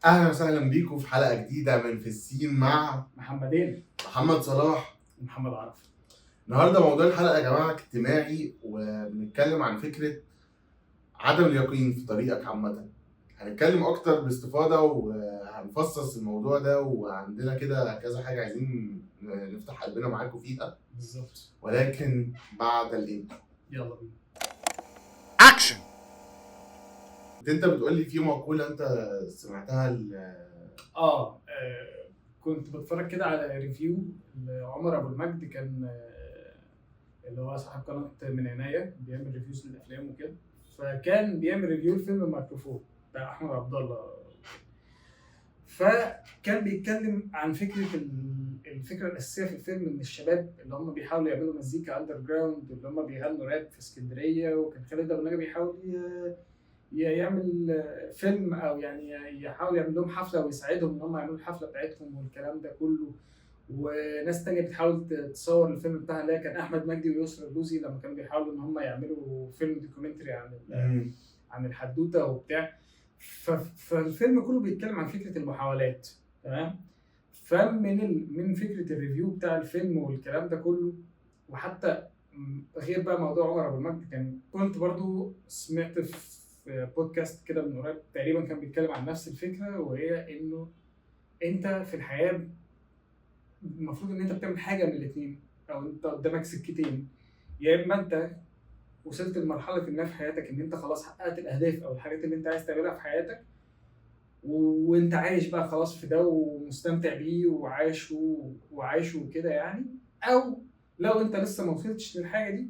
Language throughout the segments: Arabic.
اهلا وسهلا بيكم في حلقه جديده من في السين مع محمدين محمد صلاح ومحمد عرف. النهارده موضوع الحلقه يا جماعه اجتماعي، وبنتكلم عن فكره عدم اليقين في طريقك عامه. هنتكلم اكتر باستفاضه وهنفصص الموضوع ده، وعندنا كده كذا حاجه عايزين نفتح قلبنا معاكم فيها، بالظبط. ولكن بعد الانترو. يلا بينا. اكشن. انت بتقول لي في مقوله انت سمعتها كنت بتفرج كده على ريفيو لعمر ابو المجد، كان اللي هو صاحب قناه من عناية، بيعمل ريفيوز للافلام وكده. فكان بيعمل ريفيو لفيلم الميكروفون بتاع احمد عبد الله. فكان بيتكلم عن الفكره الاساسيه في الفيلم، ان الشباب اللي هم بيحاولوا يعملوا مزيكا اندر جراوند، اللي هم بيغنوا راب في اسكندريه، وكان خالد ابو النجا بيحاول يعمل فيلم، او يعني يحاول يعمل لهم حفله ويساعدهم ان هم يعملوا الحفله بتاعتهم والكلام ده كله. وناس تانية بتحاول تصور الفيلم بتاعها، اللي كان احمد مجدي ويسرا اللوزي، لما كانوا بيحاولوا ان هم يعملوا فيلم دوكيومنتري عن الحدوته وبتاع. فالفيلم كله بيتكلم عن فكره المحاولات، تمام. من فكره الريفيو بتاع الفيلم والكلام ده كله، وحتى غير بقى موضوع عمر ابو المجد، كنت برضو سمعت في بودكاست كده من قريب تقريبا كان بيتكلم عن نفس الفكره، وهي انه انت في الحياه المفروض ان انت بتعمل حاجه من الاثنين، او انت قدامك سكتين. يا اما انت وصلت لمرحله ما في حياتك ان انت خلاص حققت الاهداف او الحاجات اللي انت عايز تعملها في حياتك، وانت عايش بقى خلاص في ده ومستمتع بيه وعايشه وكده يعني. او لو انت لسه ما وصلتش للحاجه دي،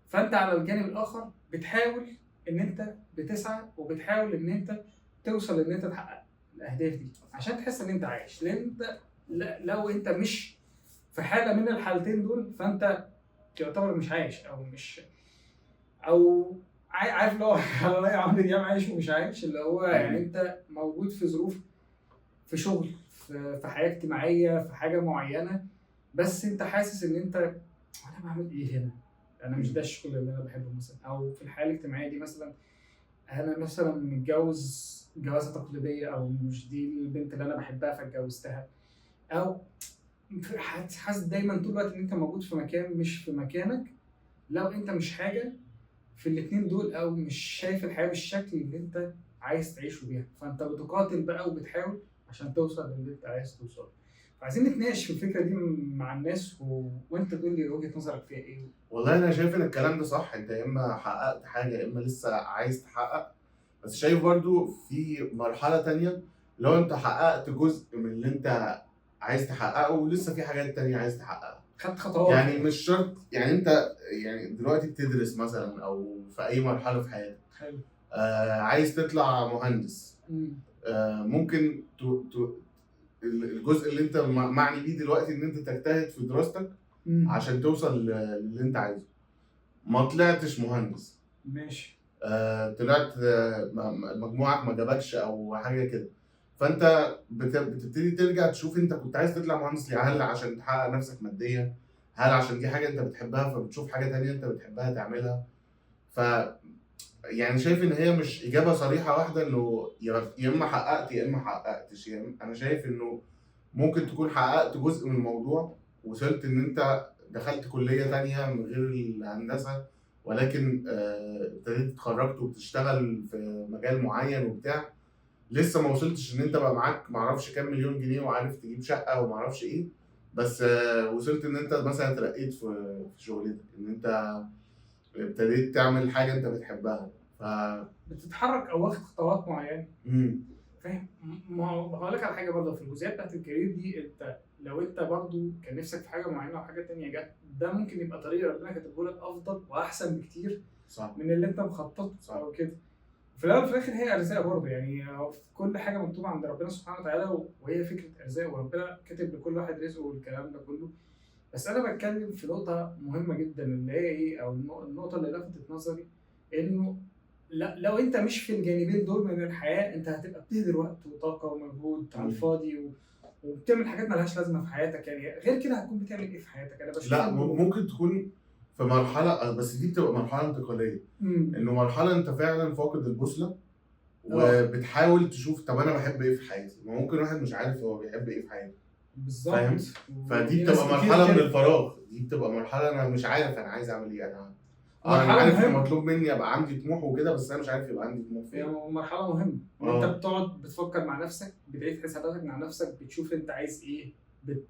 فانت على الجانب الاخر بتحاول ان انت بتسعى وبتحاول ان انت توصل ان انت تحقق الاهداف دي عشان تحس ان انت عايش. لان انت لو انت مش في حاله من الحالتين دول، فانت تعتبر مش عايش، او مش او عارف اللي هو يا عمرو دياب عايش ومش عايش، اللي هو يعني انت موجود في ظروف، في شغل، في حياه اجتماعيه، في حاجه معينه، بس انت حاسس ان انت انا بعمل ايه هنا؟ انا مش ده الشغل اللي انا بحبه مثلا. او في الحياه الاجتماعيه دي مثلا، انا مثلا متجوز جوازه تقليديه، او مش دي البنت اللي انا بحبها فاتجوزتها. او حاسس دايما طول الوقت ان انت موجود في مكان مش في مكانك، لو انت مش حاجه في الاثنين دول، او مش شايف الحياه بالشكل اللي انت عايز تعيشه بيها. فانت بتقاتل بقى وبتحاول عشان توصل للي انت عايز توصل. فعايزين نتناقش في الفكره دي مع الناس، وانت تقول لي وجهه نظرك فيها ايه. والله انا شايف ان الكلام ده صح. انت يا اما حققت حاجه يا اما لسه عايز تحقق. بس شايف برضو في مرحله تانية، لو انت حققت جزء من اللي انت عايز تحققه ولسه في حاجات تانية عايز تحققها. خدت خطوات يعني مش شرط، يعني انت يعني دلوقتي بتدرس مثلا او في اي مرحله في حياتك. حلو. عايز تطلع مهندس. ممكن الجزء اللي انت معني بيه دلوقتي ان انت تجتهد في دراستك عشان توصل للي انت عايزه. ما طلعتش مهندس، ماشي. طلعت مجموعك ما جابكش او حاجه كده، فانت بتبتدي ترجع تشوف انت كنت عايز تطلع مهندس ليه. هل عشان تحقق نفسك ماديا؟ هل عشان دي حاجه انت بتحبها فبتشوف حاجه تانية انت بتحبها تعملها؟ ف يعني شايف ان هي مش اجابه صريحه واحده، انه يا اما حققت يا اما حققتش. يعني انا شايف انه ممكن تكون حققت جزء من الموضوع، وصلت ان انت دخلت كليه تانية من غير الهندسه، ولكن ابتديت اتخرجت وبتشتغل في مجال معين وبتاع. لسه ما وصلتش ان انت بقى معاك معرفش كام مليون جنيه وعارف تجيب شقه ومعرفش ايه، بس وصلت ان انت مثلا اترقيت في شغلتك، ان انت ابتديت تعمل حاجه انت بتحبها. بتتحرك او واخد خطوات معينه. فاهم. ما هقول لك على حاجه برضه في الجزئيه بتاعت الكارير دي. انت لو انت برضه كان نفسك في حاجه معينه او حاجه تانية جت، ده ممكن يبقى طريق ربنا كاتبه لك افضل واحسن بكتير، صح، من اللي انت مخطط او كده. في الاول وفي الاخر هي ارزاق برضه، يعني في كل حاجه مكتوبه عند ربنا سبحانه وتعالى، وهي فكره ارزاق، وربنا كاتب لكل واحد رزقه والكلام ده كله. بس انا بتكلم في نقطه مهمه جدا، اللي هي ايه، او النقطه اللي لفتت نظري، انه لو انت مش في الجانبين دول من الحياه، انت هتبقى بتهدر وقت وطاقه ومجهود على الفاضي، وبتعمل حاجات مالهاش لازمه في حياتك. يعني غير كده هتكون بتعمل ايه في حياتك؟ انا بشوف لا ممكن تكون في مرحله، بس دي بتبقى مرحله انتقاليه. انه مرحله انت فعلا فاقد البوصله، وبتحاول تشوف طب انا بحب ايه في حياتي. ما ممكن واحد مش عارف هو بيحب ايه في حياته، فاهم؟ بالظبط. فدي وفي ناس بتبقى كتير مرحله من كده. الفراغ، دي بتبقى مرحله انا مش عارف انا عايز اعمل ايه. انا مرحله عارف ان مهمه. مطلوب مني ابقى عندي طموح وكده، بس انا مش عارف يبقى عندي طموح هي فين. مرحله مهمه ان انت اه. بتقعد بتفكر مع نفسك، بتعيد حساباتك مع نفسك، بتشوف انت عايز ايه،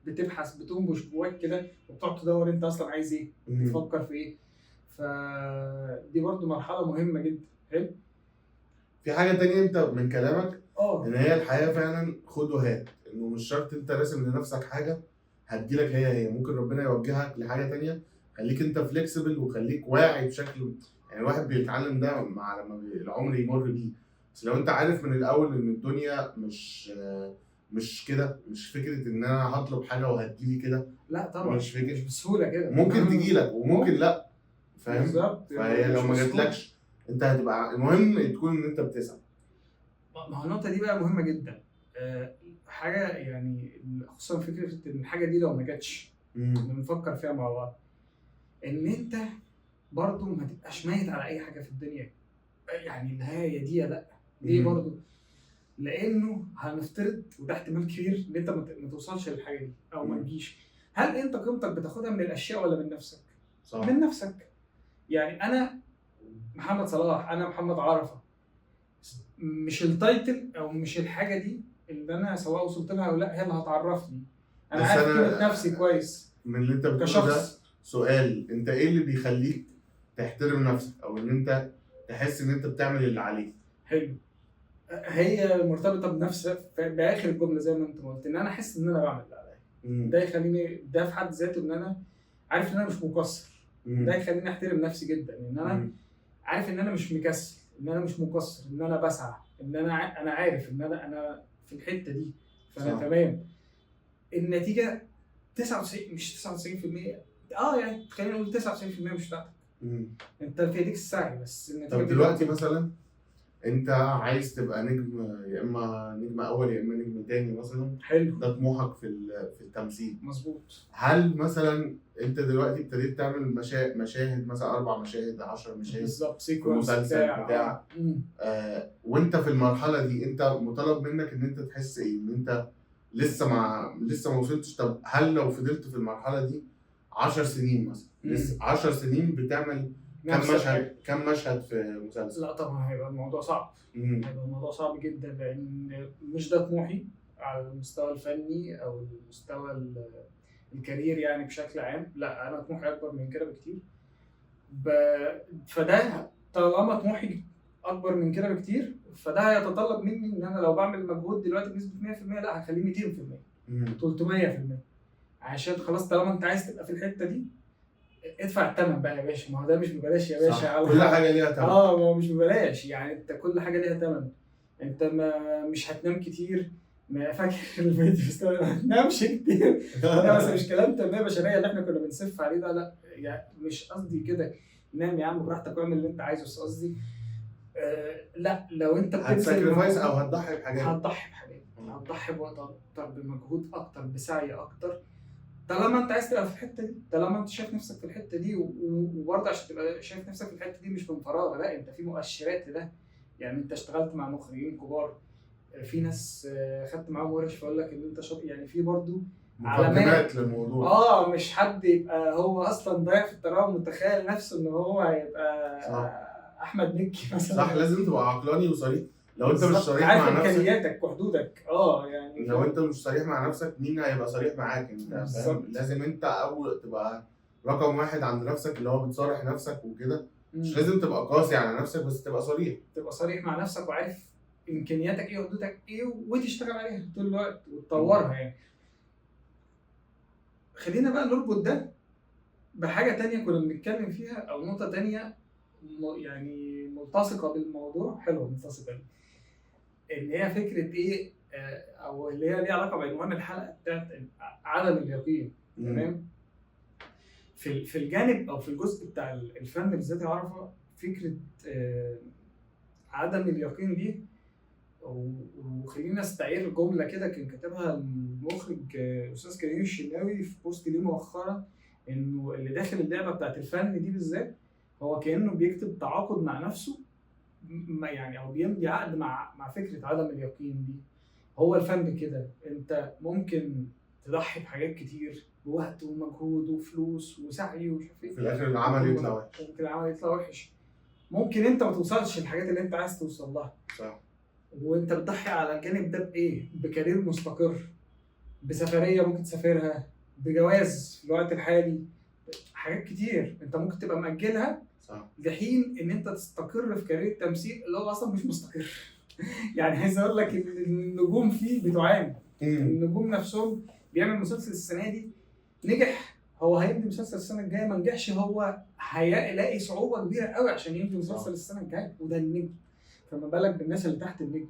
بتبحث، بتنبش جواك كده وبتقعد تدور انت اصلا عايز ايه، مم. بتفكر في ايه. فدي برضو مرحله مهمه جدا. حلو. في حاجه تانية انت من كلامك، اه ان هي الحياه فعلا خد وهات، انه مش شرط انت راسم لنفسك حاجه هتجيلك هي ممكن ربنا يوجهك لحاجه تانية. خليك انت فليكسبل وخليك واعي بشكل، يعني الواحد بيتعلم ده مع لما العمر يمر بيه. بس لو انت عارف من الاول ان الدنيا مش كده، مش فكره ان انا هطلب حاجه وهتجيلي كده، لا طبعا مش فكره. مش بسهوله كده. ممكن تجيلك وممكن لا، فاهم؟ بالظبط فهي مش لو ما بسهوله. جاتلكش انت هتبقى، المهم تكون ان انت بتسعى. ما هو النقطه دي بقى مهمه جدا. حاجه يعني، خصوصا فكره ان الحاجه دي لو ما جاتش، بنفكر فيها مع بعض، ان انت برضو ما تبقاش ميت على اي حاجه في الدنيا. يعني النهايه دي لا. ليه مم. برضو؟ لانه هنفترض، وده احتمال كبير، ان انت ما توصلش للحاجه دي او ما مم. تجيش. هل انت قيمتك بتاخدها من الاشياء ولا من نفسك؟ صح. من نفسك. يعني انا محمد صلاح، انا محمد عرفه، مش التايتل او مش الحاجه دي اللي انا سواء وصلت لها او لا هي اللي هتعرفني. انا بس عارف انا قيمه نفسي كويس من اللي انت بتقوله ده كشخص. سؤال، انت ايه اللي بيخليك تحترم نفسك او ان انت تحس ان انت بتعمل اللي عليك؟ حلو. هي مرتبطه بنفس باخر الجمله زي ما انت ما قلت، ان انا احس ان انا بعمل اللي عليا. مم. ده يخليني، ده في حد ذاته ان انا عارف ان انا مش مقصر. مم. ده يخليني احترم نفسي جدا، ان انا مم. عارف ان انا مش مكسل، ان انا مش مقصر، ان انا بسعى، ان انا انا عارف ان انا في الحته دي، فانا صح. تمام. النتيجه 99 مش 99%، يعني خلينا نقول 99% مش بتاعتك. مم. انت في ايديك السعي بس النتيجه طب بإيد دلوقتي ربنا. مثلا انت عايز تبقى نجم، يا اما نجم اول يا اما نجم تاني مثلا، حلو. ده طموحك في التمثيل. مظبوط. هل مثلا انت دلوقتي ابتديت تعمل مشاهد مثلا 4 مشاهد 10 مشاهد بالظبط في سيكونس مسلسل بتاع. وانت في المرحله دي انت مطالب منك ان انت تحس ايه؟ ان انت لسه ما وصلتش. طب هل لو فضلت في المرحله دي 10 سنين مثلا، لسه 10 سنين بتعمل نفس الحاجة. كم مشهد في مسلسل؟ لا طبعا هيبقى الموضوع صعب. مم. هيبقى الموضوع صعب جدا، لان مش ده طموحي على المستوى الفني او المستوى الكارير يعني بشكل عام. لا انا طموحي اكبر من كده بكتير. ب... فده طالما طموحي اكبر من كده بكتير، فده هيتطلب مني ان انا لو بعمل مجهود دلوقتي بنسبه 100%، لا هخليه 200%، مم. 300%. عشان خلاص طالما انت عايز تبقى في الحته دي، ادفع الثمن بقى يا باشا. ما هو ده مش ببلاش يا باشا. صح. كل حاجه ليها ثمن. ما هو مش ببلاش. يعني انت كل حاجه ليها ثمن. انت مش هتنام كتير. ما فاكر الفيديو ما هتنامش كتير. لا بس مش كلام تنميه بشريه اللي احنا كنا بنسف عليه ده، لا يعني مش قصدي كده. نام يا عم براحتك واعمل اللي انت عايزه، بس قصدي لا لو انت بتبذل هتساكريفايس او مجهود، هتضحي بحاجات. هتضحي بحاجات، هتضحي بوقت اكتر، بمجهود اكتر، بسعي اكتر. طالما انت عايز تبقى في الحته دي، طالما انت شايف نفسك في الحته دي، وبرضه عشان تبقى شايف نفسك في الحته دي مش من فراغ، لا انت في مؤشرات لده. يعني انت اشتغلت مع مخرجين كبار، في ناس خدت معاهم ورش، فاقول لك ان انت شاطر. يعني في برضه علامات مقدمات للموضوع. مش حد يبقى هو اصلا ضايع في الطريقه ومتخيل نفسه ان هو هيبقى صح. احمد مكي مثلا. صح، لازم تبقى عقلاني وصريح. لو انت مش صريح عارف مع نفسك، امكانياتك وحدودك. يعني لو انت مش صريح مع نفسك مين هيبقى صريح معاك؟ انت فاهم؟ بالظبط. لازم انت اول تبقى رقم واحد عند نفسك، اللي هو بتصارح نفسك وكده. مش لازم تبقى قاسي على نفسك، بس تبقى صريح. تبقى صريح مع نفسك وعارف امكانياتك ايه وحدودك ايه، وتشتغل عليها طول الوقت وتطورها يعني. خلينا بقى نربط ده بحاجه تانية كنا بنتكلم فيها، او نقطه تانية يعني ملتصقه بالموضوع. حلوه ملتصقه دي، اللي هي فكره ايه، او اللي هي ليها علاقه بعنوان الحلقه بتاعت عدم اليقين. تمام. في الجانب او في الجزء بتاع الفن بالذات يا عرفه، فكره عدم اليقين دي، وخلينا نستعير جمله كده كان كتبها المخرج استاذ كريم الشناوي في بوست ليه مؤخرا، انه اللي داخل اللعبه بتاعت الفن دي بالذات هو كانه بيكتب تعاقد مع نفسه يعني او بيمضي عقد مع فكره عدم اليقين دي. هو الفن كده، انت ممكن تضحي بحاجات كتير، بوقت ومجهود وفلوس وسعي ومش عارف ايه، في الاخر العمل يطلع وحش. ممكن العمل يطلع وحش، ممكن انت ما توصلش للحاجات اللي انت عايز توصل لها. صح. وانت بتضحي على الجانب ده بايه؟ بكارير مستقر، بسفريه ممكن تسافرها، بجواز في الوقت الحالي، حاجات كتير انت ممكن تبقى مأجلها صح. لحين ان انت تستقر في كارير التمثيل اللي هو اصلا مش مستقر. يعني عايز اقول لك ان النجوم فيه بتعاني. النجوم نفسهم، بيعمل مسلسل السنه دي نجح، هو هيبني مسلسل السنه الجايه، ما نجحش هو هيلاقي صعوبه كبيره قوي عشان يبني مسلسل السنه الجايه، وده النجم. فما بالك بالناس اللي تحت النجم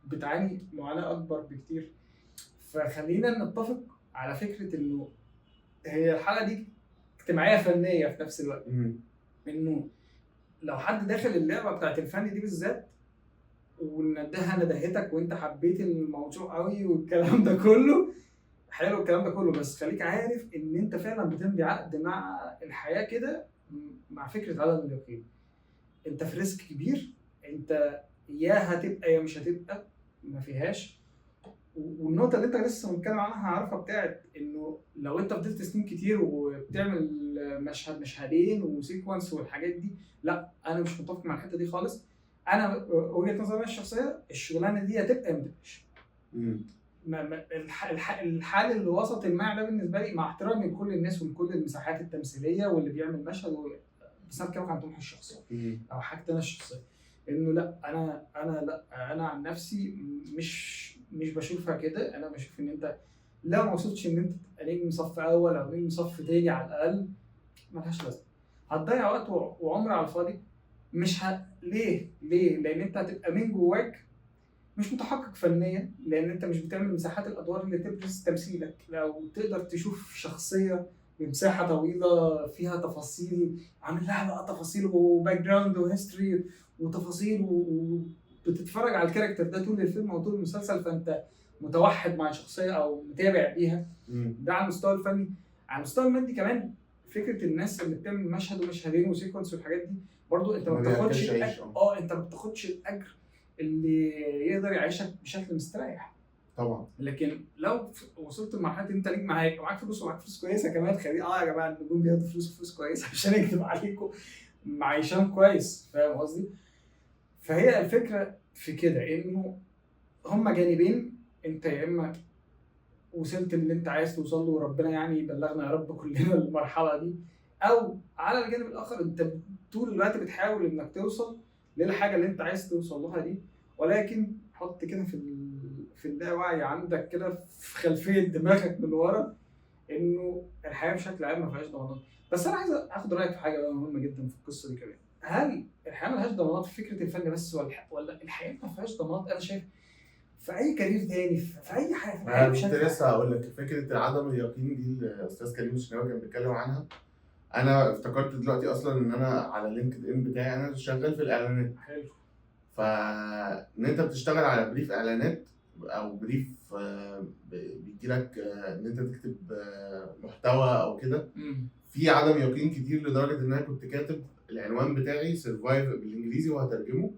بتعاني معاناه اكبر بكتير. فخلينا نتفق على فكره انه هي الحلقه دي اجتماعيه فنيه في نفس الوقت. انه لو حد داخل اللعبه بتاعت الفن دي بالذات، وندها ندهتك وانت حبيت الموضوع قوي والكلام ده كله حلو، الكلام ده كله، بس خليك عارف ان انت فعلا بتمضي عقد مع الحياه كده، مع فكره عدم اليقين. انت في ريسك كبير، انت يا هتبقى يا مش هتبقى، ما فيهاش. والنقطه اللي انت لسه بنتكلم عنها عارفها، بتاعت انه لو انت فضلت سنين كتير وبتعمل مشهدين وسيكونس والحاجات دي، لا انا مش متفق مع الحته دي خالص. انا وجهه نظري الشخصيه، الشغلانه دي هتبقى ما تبقاش. الحال اللي وسط الماء ده بالنسبه لي، مع احترامي لكل الناس ولكل المساحات التمثيليه واللي بيعمل مشهد بس انا بتكلم عن طموحي الشخصي او حاجتي انا الشخصيه. انه لا، انا عن نفسي مش بشوفها كده. انا بشوف ان انت لو ما وصلتش ان انت تبقى نجم صف اول او نجم صف تاني على الاقل، ملهاش لازمه. هتضيع وقت وعمر على الفاضي. مش ليه؟ لان انت هتبقى من جواك مش متحقق فنيا، لان انت مش بتعمل مساحات الادوار اللي تبرز تمثيلك. لو تقدر تشوف شخصيه بمساحه طويله فيها تفاصيل، عامل لها بقى تفاصيل وباك جراوند وهيستوري وتفاصيل، وبتتفرج على الكاركتر ده طول الفيلم او طول المسلسل، فانت متوحد مع الشخصيه او متابع بيها. ده على المستوى الفني. على المستوى المادي كمان، فكره الناس اللي بتعمل مشهد ومشهدين وسيكونس والحاجات دي، برضو انت ما بتاخدش انت ما بتاخدش الاجر اللي يقدر يعيشك بشكل مستريح. طبعا. لكن لو وصلت لمرحله انت نجم، معاك فلوس ومعاك فلوس كويسه كمان، خلي يا جماعه النجوم بياخدوا فلوس كويسه عشان يكتب عليكم معيشان كويس، فاهم قصدي؟ فهي الفكره في كده، انه هما جانبين. انت يا اما وصلت اللي انت عايز توصل له، وربنا يعني يبلغنا يا رب كلنا المرحله دي، او على الجانب الاخر انت طول الوقت بتحاول انك توصل للحاجه اللي انت عايز توصل لها دي، ولكن حط كده في اللاوعي عندك كده في خلفيه دماغك من ورا انه الحياه بشكل عام ما فيهاش ضمانات. بس انا عايز اخد رايك في حاجه مهمه جدا في القصه دي كمان. هل الحياه ما لهاش ضمانات في فكره الفن بس، ولا الحياه ما فيهاش ضمانات؟ انا شايف في اي كارير تاني، في اي حاجه في الحياه انا كنت لسه هقول لك فكره عدم اليقين دي الاستاذ كريم الشناوي كان بيتكلم عنها. انا افتكرت دلوقتي اصلا ان انا على لينكد ان بتاعي انا شغال في الاعلانات. حلو. فان انت بتشتغل على بريف اعلانات او بريف بيجي لك ان انت تكتب محتوى او كده، في عدم يقين كتير لدرجه ان انا كنت كاتب العنوان بتاعي سرفايف بالانجليزي وهترجمه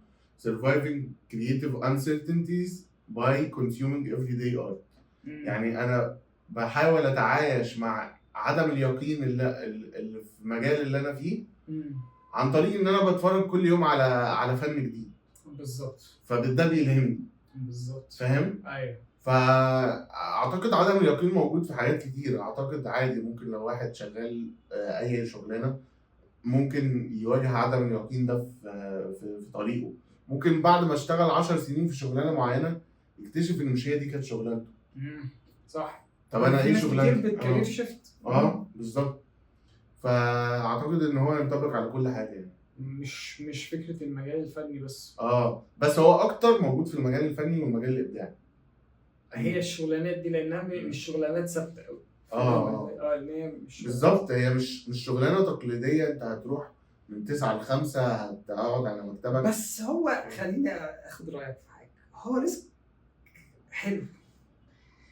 surviving creative uncertainties by consuming everyday art. يعني انا بحاول اتعايش مع عدم اليقين اللي في المجال اللي انا فيه عن طريق ان انا بتفرج كل يوم على فن جديد. بالظبط. فده بيلهمني. بالظبط. فاهم؟ ايوه. فاعتقد عدم اليقين موجود في حاجات كتير. اعتقد عادي ممكن لو واحد شغال اي شغلانه ممكن يواجه عدم اليقين ده في طريقه. ممكن بعد ما اشتغل 10 سنين في شغلانه معينه يكتشف ان مش هي دي كانت شغلانته. صح. طب انا ايه شغلانتي؟ كتير بالكارير شيفت. بالظبط. فاعتقد ان هو ينطبق على كل حاجه يعني. مش فكره المجال الفني بس. بس هو اكتر موجود في المجال الفني والمجال الابداعي. هي الشغلانات دي لانها مش شغلانات ثابته قوي. ان هي مش بالظبط. هي مش شغلانه تقليديه انت هتروح من 9 ل 5 هتقعد على مكتبك. بس هو خليني اخد رايك في حاجه، هو ريسك حلو.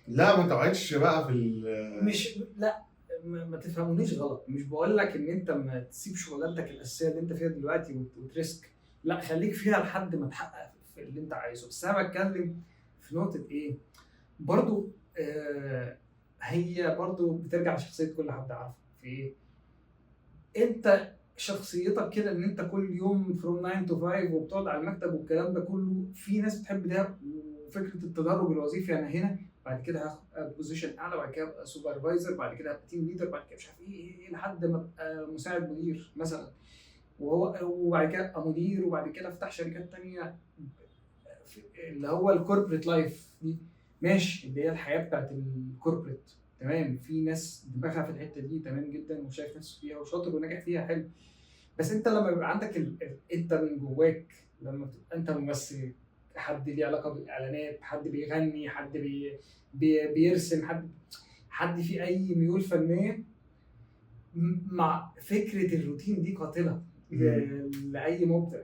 لا ما تقعدش بقى في مش لا ما تفهمونيش غلط، مش بقول لك ان انت ما تسيب شغلانتك الاساسيه اللي انت فيها دلوقتي وتريسك، لا خليك فيها لحد ما تحقق في اللي انت عايزه. بس انا بتكلم في نقطه ايه برضو، هي برضو بترجع لشخصيه كل حد، عارفه في ايه. انت شخصيتك كده ان انت كل يوم فروم 9 to 5 وبتقعد على المكتب والكلام ده كله. في ناس بتحب ده، وفكره التدرج الوظيفي، انا هنا بعد كده هاخد بوزيشن اعلى، بعد كده ابقى سوبرفايزر، بعد كده ابقى تيم ليدر، بعد كده مش عارف ايه لحد ما ابقى مساعد مدير مثلا، وبعد كده ابقى مدير، وبعد كده افتح شركات تانية، اللي هو الكوربريت لايف دي. ماشي، اللي هي الحياه بتاعت الكوربريت، تمام. في ناس دماغها في الحته دي تمام جدا، وشايف نفسه فيها وشاطر وناجح فيها، حلو. بس انت لما بيبقى عندك انت من جواك، لما بتبقى انت ممثل، حد ليه علاقه بالاعلانات، حد بيغني، حد بيرسم، حد في اي ميول فنيه، مع فكره الروتين دي قاتله لاي مبدع.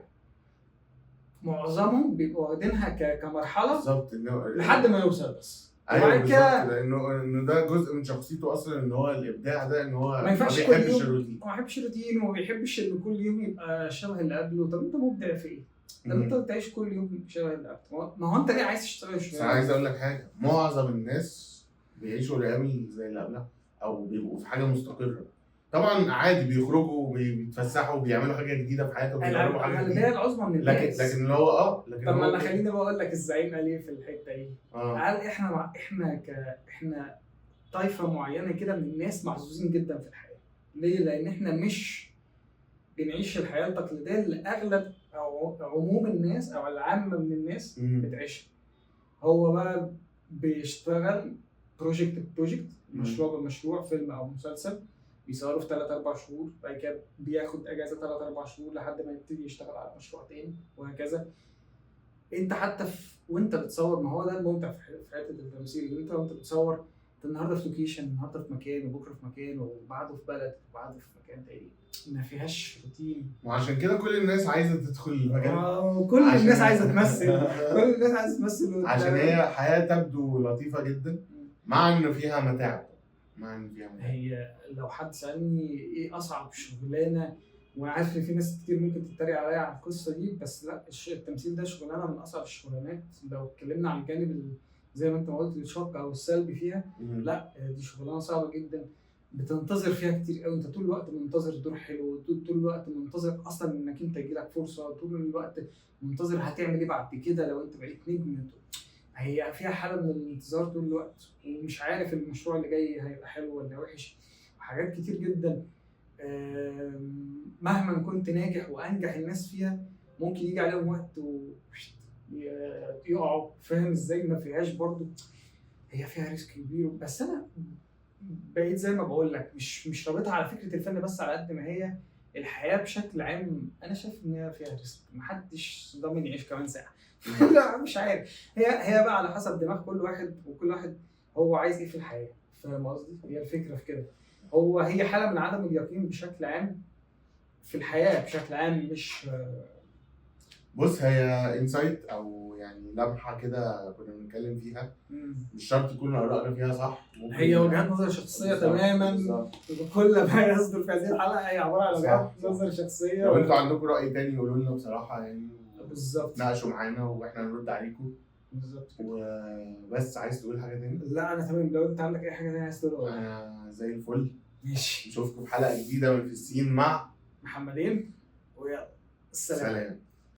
معظمهم بيبقوا واخدينها كمرحله بالظبط، لحد ما يوصل بس. ايوه وبعد بالظبط، كده لانه ده جزء من شخصيته اصلا، ان هو الابداع ده، ان هو ما ينفعش كل بيحبش يوم، الروتين. ما بيحبش الروتين، وما بيحبش ان كل يوم يبقى شبه اللي قبله. طب انت مبدع في ايه؟ طب انت تعيش كل يوم شبه اللي قبله؟ ما هو انت ليه عايز تشتغل بس انا عايز اقول لك حاجه، معظم الناس بيعيشوا الايام زي اللي قبلها، او بيبقوا في حاجه مستقره. طبعا عادي بيخرجوا بيتفسحوا بيعملوا حاجه جديده في حياتهم، بيجربوا حاجه الغالبيه جديده، العظمى من لكن الناس. اللي هو طب ما هو انا خليني بقول لك الزعيم قال ايه في الحته دي. قال احنا طائفه معينه كده من الناس محظوظين جدا في الحياه. ليه؟ لان احنا مش بنعيش الحياه التقليديه اللي اغلب او عموم الناس او العامه من الناس بتعيشها. هو بقى بيشتغل بروجكت بروجكت، مشروع بمشروع، فيلم او مسلسل، بيصوروا في 3-4 شهور، بعد كده بياخد اجازه 3-4 شهور لحد ما يبتدي يشتغل على مشروع تاني، وهكذا. انت حتى وانت بتصور، ما هو ده الممتع في حته التمثيل. انت وانت بتصور، انت النهارده في لوكيشن، النهارده في مكان، وبكره في مكان، وبعده في بلد، وبعده في مكان تاني، ما فيهاش روتين. وعشان كده كل الناس عايزه تدخل المجال، كل الناس عايزه تمثل، كل الناس عايزه تمثل، عشان هي حياه تبدو لطيفه جدا، مع ان فيها متاعب. هي لو حد سالني ايه اصعب شغلانه، وعارف ان في ناس كتير ممكن تتريق عليا على القصه دي، بس لا، التمثيل ده شغلانه من اصعب الشغلانات. لو اتكلمنا عن الجانب زي ما انت ما قلت الشق او السلبي فيها، لا دي شغلانه صعبه جدا. بتنتظر فيها كتير قوي، انت طول الوقت منتظر دور حلو، طول الوقت منتظر اصلا انك انت يجيلك فرصه، طول الوقت منتظر هتعمل ايه بعد كده لو انت بقيت نجم. هي فيها حاله من الانتظار طول الوقت، ومش عارف المشروع اللي جاي هيبقى حلو ولا وحش، وحاجات كتير جدا. مهما كنت ناجح وانجح الناس فيها، ممكن يجي عليهم وقت يقعوا. فاهم ازاي؟ ما فيهاش برضو، هي فيها ريسك كبير. بس انا بقيت زي ما بقول لك، مش رابطها على فكره الفن بس، على قد ما هي الحياه بشكل عام. انا شايف ان هي فيها ريسك، محدش ضامن يعيش كمان ساعه. لا مش عارف، هي بقى على حسب دماغ كل واحد، وكل واحد هو عايز ايه في الحياه. فاهم قصدي؟ هي الفكره في كده. هي حاله من عدم اليقين بشكل عام في الحياه بشكل عام، مش بص، هي انسايت او يعني لمحه كده كنا بنتكلم فيها، مش شرط تكون ارائنا فيها صح، ممكن هي وجهات نظر شخصيه تماما. كل ما يصدر في هذه الحلقه هي عباره عن وجهات نظر شخصيه. لو انتوا عندكم راي تاني قولوا لنا بصراحه يعني، بالظبط، ناقشوا معانا واحنا نرد عليكم. بالظبط. وبس، عايز تقول حاجه تاني؟ لا انا تمام، لو انت عندك اي حاجه تانية عايز تقولها. انا زي الفل. ماشي، نشوفكم في حلقه جديده من في السين مع محمدين، ويلا السلام. سلام.